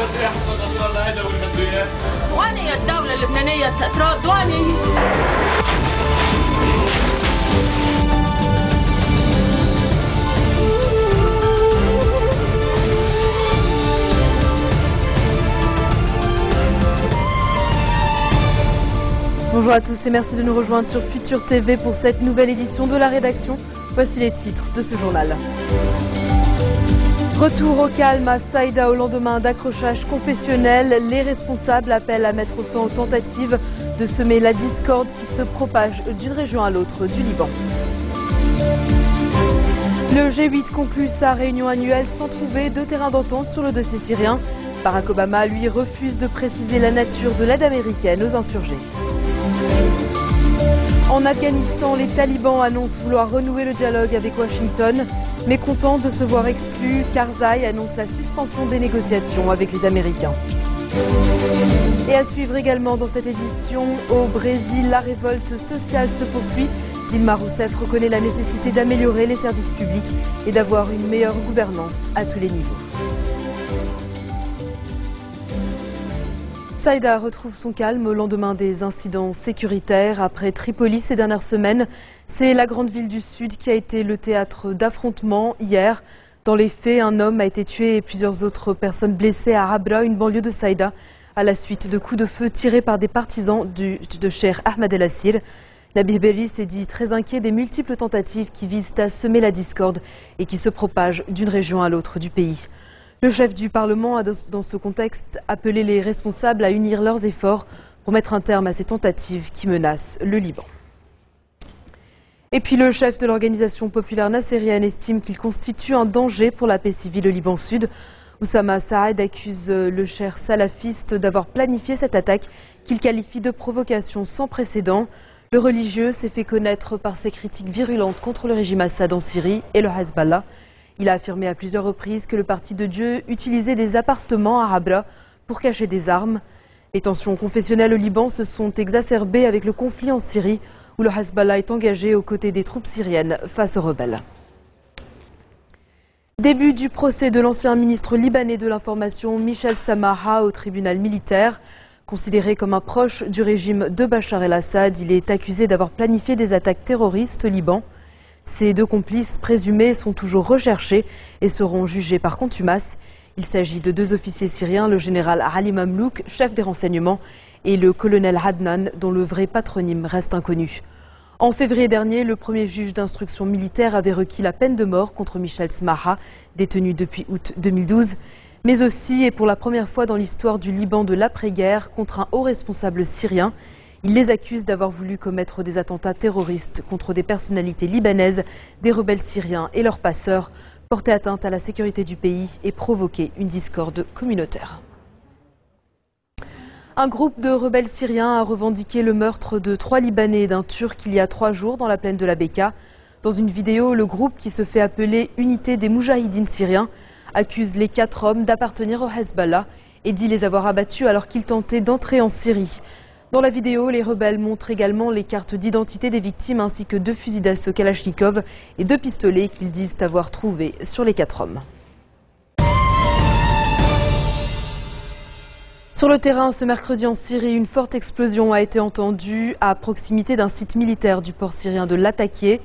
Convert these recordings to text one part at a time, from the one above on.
وين هي الدولة اللبنانية ترد وين هي؟ Bonjour à tous et merci de nous rejoindre sur Futur TV pour cette nouvelle édition de la rédaction. Voici les titres de ce journal. Retour au calme à Saïda au lendemain d'accrochages confessionnels. Les responsables appellent à mettre fin aux tentatives de semer la discorde qui se propage d'une région à l'autre du Liban. Le G8 conclut sa réunion annuelle sans trouver de terrain d'entente sur le dossier syrien. Barack Obama, lui, refuse de préciser la nature de l'aide américaine aux insurgés. En Afghanistan, les talibans annoncent vouloir renouer le dialogue avec Washington. Mécontent de se voir exclu, Karzai annonce la suspension des négociations avec les Américains. Et à suivre également dans cette édition, au Brésil, la révolte sociale se poursuit. Dilma Rousseff reconnaît la nécessité d'améliorer les services publics et d'avoir une meilleure gouvernance à tous les niveaux. Saïda retrouve son calme au lendemain des incidents sécuritaires. Après Tripoli ces dernières semaines, c'est la grande ville du sud qui a été le théâtre d'affrontements hier. Dans les faits, un homme a été tué et plusieurs autres personnes blessées à Habra, une banlieue de Saïda, à la suite de coups de feu tirés par des partisans de Cheikh Ahmed El Assir. Nabih Berri s'est dit très inquiet des multiples tentatives qui visent à semer la discorde et qui se propagent d'une région à l'autre du pays. Le chef du Parlement a, dans ce contexte, appelé les responsables à unir leurs efforts pour mettre un terme à ces tentatives qui menacent le Liban. Et puis le chef de l'organisation populaire nassérienne estime qu'il constitue un danger pour la paix civile au Liban Sud. Oussama Saad accuse le cheikh salafiste d'avoir planifié cette attaque qu'il qualifie de provocation sans précédent. Le religieux s'est fait connaître par ses critiques virulentes contre le régime Assad en Syrie et le Hezbollah. Il a affirmé à plusieurs reprises que le Parti de Dieu utilisait des appartements à Habra pour cacher des armes. Les tensions confessionnelles au Liban se sont exacerbées avec le conflit en Syrie, où le Hezbollah est engagé aux côtés des troupes syriennes face aux rebelles. Début du procès de l'ancien ministre libanais de l'information Michel Samaha au tribunal militaire. Considéré comme un proche du régime de Bachar el-Assad, il est accusé d'avoir planifié des attaques terroristes au Liban. Ces deux complices présumés sont toujours recherchés et seront jugés par contumace. Il s'agit de deux officiers syriens, le général Ali Mamlouk, chef des renseignements, et le colonel Adnan, dont le vrai patronyme reste inconnu. En février dernier, le premier juge d'instruction militaire avait requis la peine de mort contre Michel Samaha, détenu depuis août 2012, mais aussi, et pour la première fois dans l'histoire du Liban de l'après-guerre, contre un haut responsable syrien. Il les accuse d'avoir voulu commettre des attentats terroristes contre des personnalités libanaises, des rebelles syriens et leurs passeurs, porter atteinte à la sécurité du pays et provoquer une discorde communautaire. Un groupe de rebelles syriens a revendiqué le meurtre de 3 Libanais et d'un Turc il y a 3 jours dans la plaine de la Beka. Dans une vidéo, le groupe, qui se fait appeler Unité des Moudjahidines syriens, accuse les 4 hommes d'appartenir au Hezbollah et dit les avoir abattus alors qu'ils tentaient d'entrer en Syrie. Dans la vidéo, les rebelles montrent également les cartes d'identité des victimes ainsi que 2 fusils d'assaut Kalachnikov et 2 pistolets qu'ils disent avoir trouvés sur les 4 hommes. Sur le terrain, ce mercredi en Syrie, une forte explosion a été entendue à proximité d'un site militaire du port syrien de Latakia.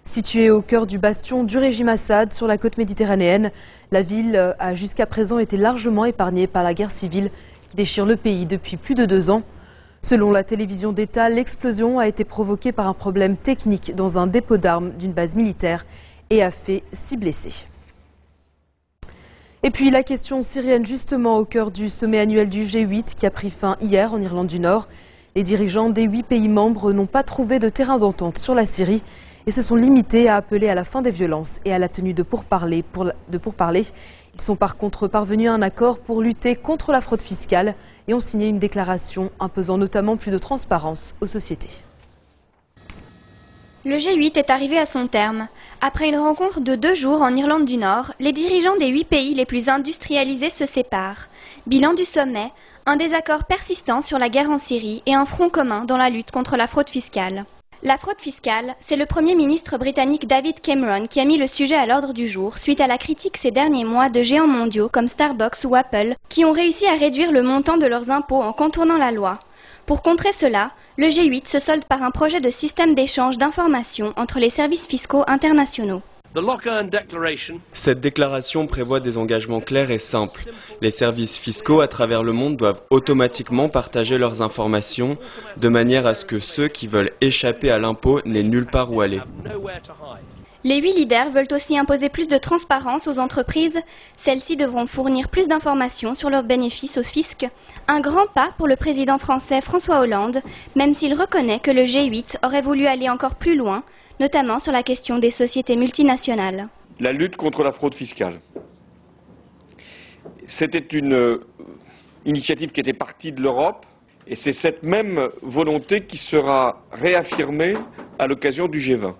Située au cœur du bastion du régime Assad sur la côte méditerranéenne, la ville a jusqu'à présent été largement épargnée par la guerre civile qui déchire le pays depuis plus de 2 ans. Selon la télévision d'État, l'explosion a été provoquée par un problème technique dans un dépôt d'armes d'une base militaire et a fait 6 blessés. Et puis la question syrienne justement au cœur du sommet annuel du G8 qui a pris fin hier en Irlande du Nord. Les dirigeants des 8 pays membres n'ont pas trouvé de terrain d'entente sur la Syrie et se sont limités à appeler à la fin des violences et à la tenue de pourparlers. Ils sont par contre parvenus à un accord pour lutter contre la fraude fiscale et ont signé une déclaration imposant notamment plus de transparence aux sociétés. Le G8 est arrivé à son terme. Après une rencontre de 2 jours en Irlande du Nord, les dirigeants des 8 pays les plus industrialisés se séparent. Bilan du sommet, un désaccord persistant sur la guerre en Syrie et un front commun dans la lutte contre la fraude fiscale. La fraude fiscale, c'est le Premier ministre britannique David Cameron qui a mis le sujet à l'ordre du jour suite à la critique ces derniers mois de géants mondiaux comme Starbucks ou Apple qui ont réussi à réduire le montant de leurs impôts en contournant la loi. Pour contrer cela, le G8 se solde par un projet de système d'échange d'informations entre les services fiscaux internationaux. Cette déclaration prévoit des engagements clairs et simples. Les services fiscaux à travers le monde doivent automatiquement partager leurs informations de manière à ce que ceux qui veulent échapper à l'impôt n'aient nulle part où aller. Les 8 leaders veulent aussi imposer plus de transparence aux entreprises. Celles-ci devront fournir plus d'informations sur leurs bénéfices au fisc. Un grand pas pour le président français François Hollande, même s'il reconnaît que le G8 aurait voulu aller encore plus loin, notamment sur la question des sociétés multinationales. La lutte contre la fraude fiscale. C'était une initiative qui était partie de l'Europe et c'est cette même volonté qui sera réaffirmée à l'occasion du G20.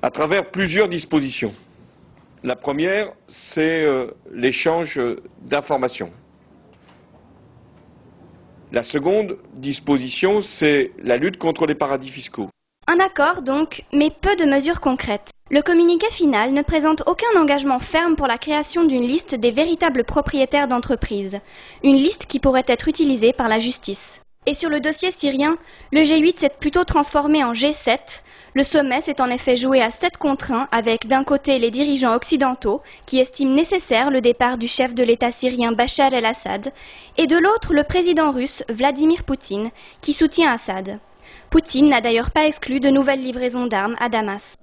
À travers plusieurs dispositions. La première, c'est l'échange d'informations. La seconde disposition, c'est la lutte contre les paradis fiscaux. Un accord donc, mais peu de mesures concrètes. Le communiqué final ne présente aucun engagement ferme pour la création d'une liste des véritables propriétaires d'entreprises. Une liste qui pourrait être utilisée par la justice. Et sur le dossier syrien, le G8 s'est plutôt transformé en G7. Le sommet s'est en effet joué à 7 contre 1 avec d'un côté les dirigeants occidentaux qui estiment nécessaire le départ du chef de l'État syrien Bachar el-Assad et de l'autre le président russe Vladimir Poutine qui soutient Assad. Poutine n'a d'ailleurs pas exclu de nouvelles livraisons d'armes à Damas.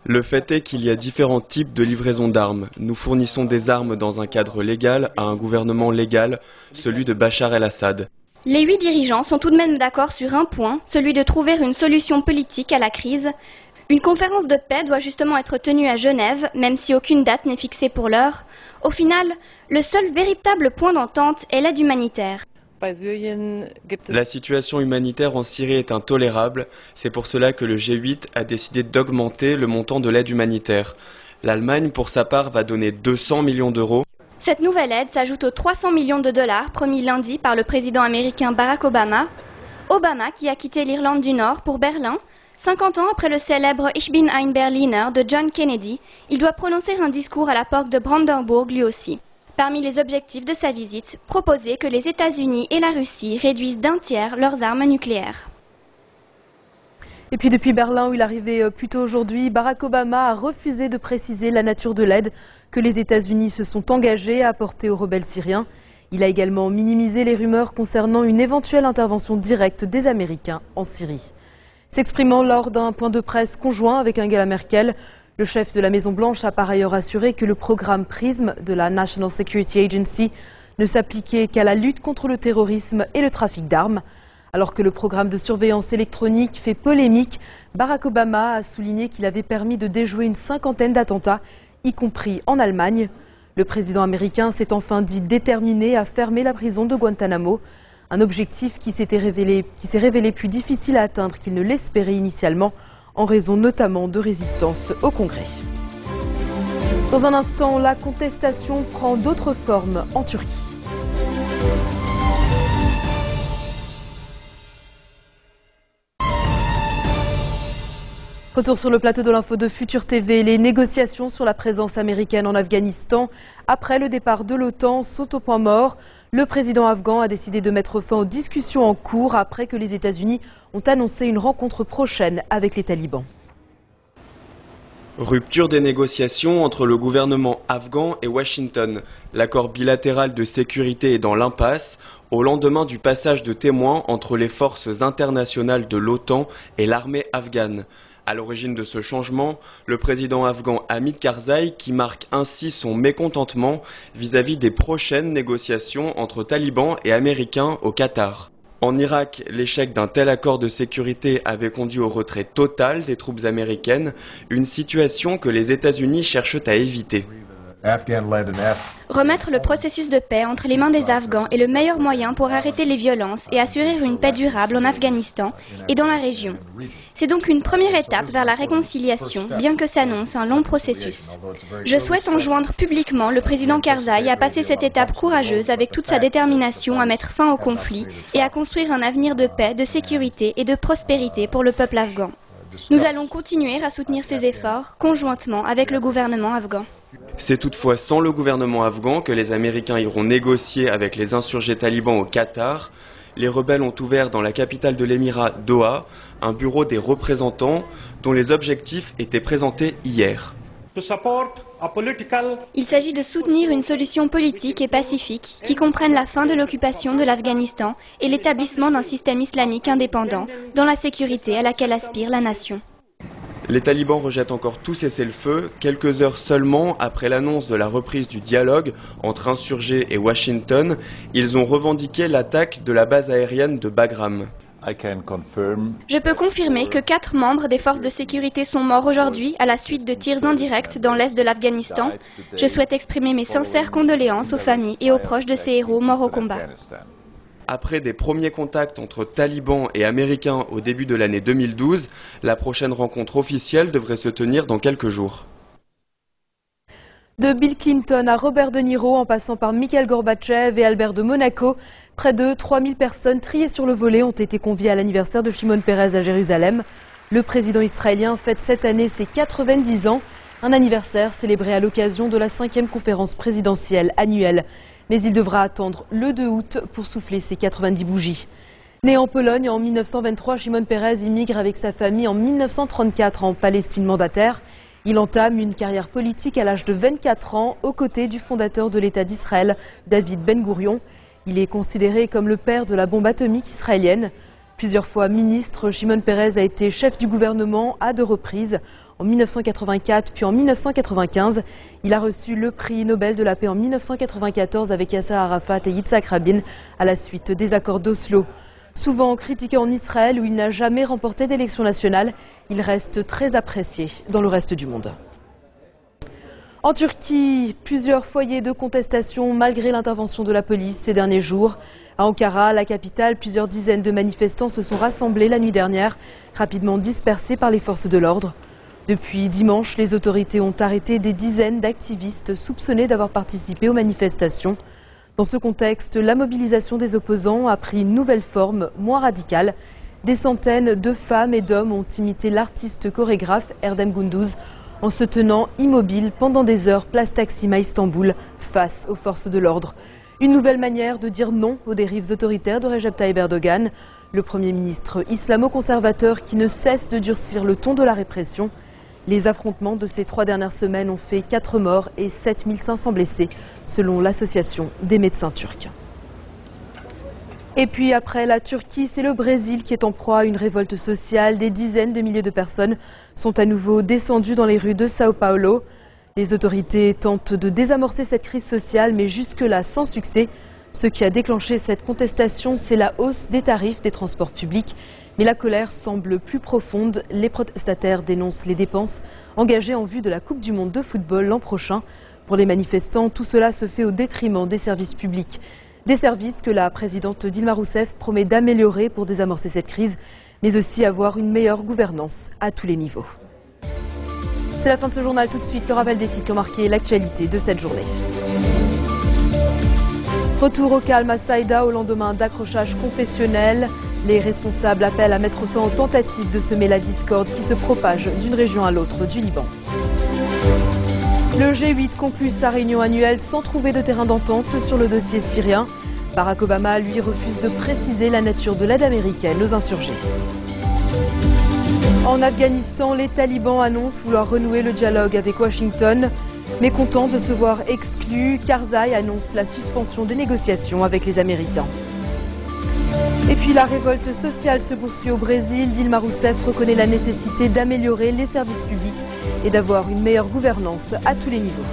Le fait est qu'il y a différents types de livraisons d'armes. Nous fournissons des armes dans un cadre légal à un gouvernement légal, celui de Bachar el-Assad. Les 8 dirigeants sont tout de même d'accord sur un point, celui de trouver une solution politique à la crise. Une conférence de paix doit justement être tenue à Genève, même si aucune date n'est fixée pour l'heure. Au final, le seul véritable point d'entente est l'aide humanitaire. La situation humanitaire en Syrie est intolérable. C'est pour cela que le G8 a décidé d'augmenter le montant de l'aide humanitaire. L'Allemagne, pour sa part, va donner 200 millions d'euros. Cette nouvelle aide s'ajoute aux 300 millions de dollars promis lundi par le président américain Barack Obama. Obama qui a quitté l'Irlande du Nord pour Berlin. 50 ans après le célèbre Ich bin ein Berliner de John Kennedy, il doit prononcer un discours à la porte de Brandenburg lui aussi. Parmi les objectifs de sa visite, proposer que les États-Unis et la Russie réduisent d'un tiers leurs armes nucléaires. Et puis depuis Berlin où il arrivait plus tôt aujourd'hui, Barack Obama a refusé de préciser la nature de l'aide que les États-Unis se sont engagés à apporter aux rebelles syriens. Il a également minimisé les rumeurs concernant une éventuelle intervention directe des Américains en Syrie. S'exprimant lors d'un point de presse conjoint avec Angela Merkel, le chef de la Maison-Blanche a par ailleurs assuré que le programme PRISM de la National Security Agency ne s'appliquait qu'à la lutte contre le terrorisme et le trafic d'armes. Alors que le programme de surveillance électronique fait polémique, Barack Obama a souligné qu'il avait permis de déjouer une 50aine d'attentats, y compris en Allemagne. Le président américain s'est enfin dit déterminé à fermer la prison de Guantanamo, un objectif qui s'est révélé plus difficile à atteindre qu'il ne l'espérait initialement, en raison notamment de résistance au Congrès. Dans un instant, la contestation prend d'autres formes en Turquie. Retour sur le plateau de l'info de Futur TV. Les négociations sur la présence américaine en Afghanistan après le départ de l'OTAN sont au point mort. Le président afghan a décidé de mettre fin aux discussions en cours après que les États-Unis ont annoncé une rencontre prochaine avec les talibans. Rupture des négociations entre le gouvernement afghan et Washington. L'accord bilatéral de sécurité est dans l'impasse au lendemain du passage de témoins entre les forces internationales de l'OTAN et l'armée afghane. À l'origine de ce changement, le président afghan Hamid Karzai qui marque ainsi son mécontentement vis-à-vis des prochaines négociations entre talibans et américains au Qatar. En Irak, l'échec d'un tel accord de sécurité avait conduit au retrait total des troupes américaines, une situation que les États-Unis cherchent à éviter. Remettre le processus de paix entre les mains des Afghans est le meilleur moyen pour arrêter les violences et assurer une paix durable en Afghanistan et dans la région. C'est donc une première étape vers la réconciliation, bien que s'annonce un long processus. Je souhaite enjoindre publiquement le président Karzai à passer cette étape courageuse avec toute sa détermination à mettre fin au conflit et à construire un avenir de paix, de sécurité et de prospérité pour le peuple afghan. Nous allons continuer à soutenir ces efforts conjointement avec le gouvernement afghan. C'est toutefois sans le gouvernement afghan que les Américains iront négocier avec les insurgés talibans au Qatar. Les rebelles ont ouvert dans la capitale de l'Émirat, Doha, un bureau des représentants dont les objectifs étaient présentés hier. Il s'agit de soutenir une solution politique et pacifique qui comprenne la fin de l'occupation de l'Afghanistan et l'établissement d'un système islamique indépendant dans la sécurité à laquelle aspire la nation. Les talibans rejettent encore tout cessez-le-feu, quelques heures seulement après l'annonce de la reprise du dialogue entre insurgés et Washington. Ils ont revendiqué l'attaque de la base aérienne de Bagram. Je peux confirmer que 4 membres des forces de sécurité sont morts aujourd'hui à la suite de tirs indirects dans l'est de l'Afghanistan. Je souhaite exprimer mes sincères condoléances aux familles et aux proches de ces héros morts au combat. Après des premiers contacts entre talibans et américains au début de l'année 2012, la prochaine rencontre officielle devrait se tenir dans quelques jours. De Bill Clinton à Robert De Niro en passant par Mikhail Gorbatchev et Albert de Monaco, près de 3000 personnes triées sur le volet ont été conviées à l'anniversaire de Shimon Peres à Jérusalem. Le président israélien fête cette année ses 90 ans, un anniversaire célébré à l'occasion de la 5e conférence présidentielle annuelle. Mais il devra attendre le 2 août pour souffler ses 90 bougies. Né en Pologne en 1923, Shimon Peres immigre avec sa famille en 1934 en Palestine mandataire. Il entame une carrière politique à l'âge de 24 ans aux côtés du fondateur de l'État d'Israël, David Ben Gourion. Il est considéré comme le père de la bombe atomique israélienne. Plusieurs fois ministre, Shimon Peres a été chef du gouvernement à 2 reprises. En 1984 puis en 1995, il a reçu le prix Nobel de la paix en 1994 avec Yasser Arafat et Yitzhak Rabin à la suite des accords d'Oslo. Souvent critiqué en Israël où il n'a jamais remporté d'élection nationale, il reste très apprécié dans le reste du monde. En Turquie, plusieurs foyers de contestation malgré l'intervention de la police ces derniers jours. À Ankara, la capitale, plusieurs dizaines de manifestants se sont rassemblés la nuit dernière, rapidement dispersés par les forces de l'ordre. Depuis dimanche, les autorités ont arrêté des dizaines d'activistes soupçonnés d'avoir participé aux manifestations. Dans ce contexte, la mobilisation des opposants a pris une nouvelle forme, moins radicale. Des centaines de femmes et d'hommes ont imité l'artiste chorégraphe Erdem Gündüz en se tenant immobile pendant des heures place Taksim à Istanbul face aux forces de l'ordre. Une nouvelle manière de dire non aux dérives autoritaires de Recep Tayyip Erdogan, le Premier ministre islamo-conservateur qui ne cesse de durcir le ton de la répression. Les affrontements de ces 3 dernières semaines ont fait 4 morts et 7500 blessés, selon l'association des médecins turcs. Et puis après la Turquie, c'est le Brésil qui est en proie à une révolte sociale. Des dizaines de milliers de personnes sont à nouveau descendues dans les rues de Sao Paulo. Les autorités tentent de désamorcer cette crise sociale, mais jusque-là sans succès. Ce qui a déclenché cette contestation, c'est la hausse des tarifs des transports publics. Mais la colère semble plus profonde. Les protestataires dénoncent les dépenses engagées en vue de la Coupe du Monde de football l'an prochain. Pour les manifestants, tout cela se fait au détriment des services publics. Des services que la présidente Dilma Rousseff promet d'améliorer pour désamorcer cette crise, mais aussi avoir une meilleure gouvernance à tous les niveaux. C'est la fin de ce journal. Tout de suite, le rappel des titres qui ont marqué l'actualité de cette journée. Retour au calme à Saïda au lendemain d'accrochages confessionnels. Les responsables appellent à mettre fin aux tentatives de semer la discorde qui se propage d'une région à l'autre du Liban. Le G8 conclut sa réunion annuelle sans trouver de terrain d'entente sur le dossier syrien. Barack Obama, lui, refuse de préciser la nature de l'aide américaine aux insurgés. En Afghanistan, les talibans annoncent vouloir renouer le dialogue avec Washington. Mécontent de se voir exclu, Karzai annonce la suspension des négociations avec les Américains. Et puis la révolte sociale se poursuit au Brésil. Dilma Rousseff reconnaît la nécessité d'améliorer les services publics et d'avoir une meilleure gouvernance à tous les niveaux.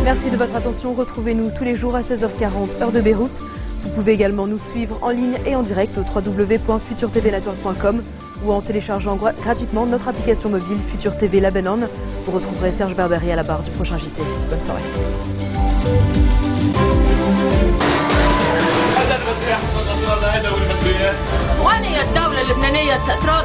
Merci de votre attention. Retrouvez-nous tous les jours à 16h40 heure de Beyrouth. Vous pouvez également nous suivre en ligne et en direct au www.futurtvnetwork.com. ou en téléchargeant gratuitement notre application mobile Futur TV Lebanon. Vous retrouverez Serge Berberi à la barre du prochain JT. Bonne soirée. وين هي الدولة اللبنانية ترى؟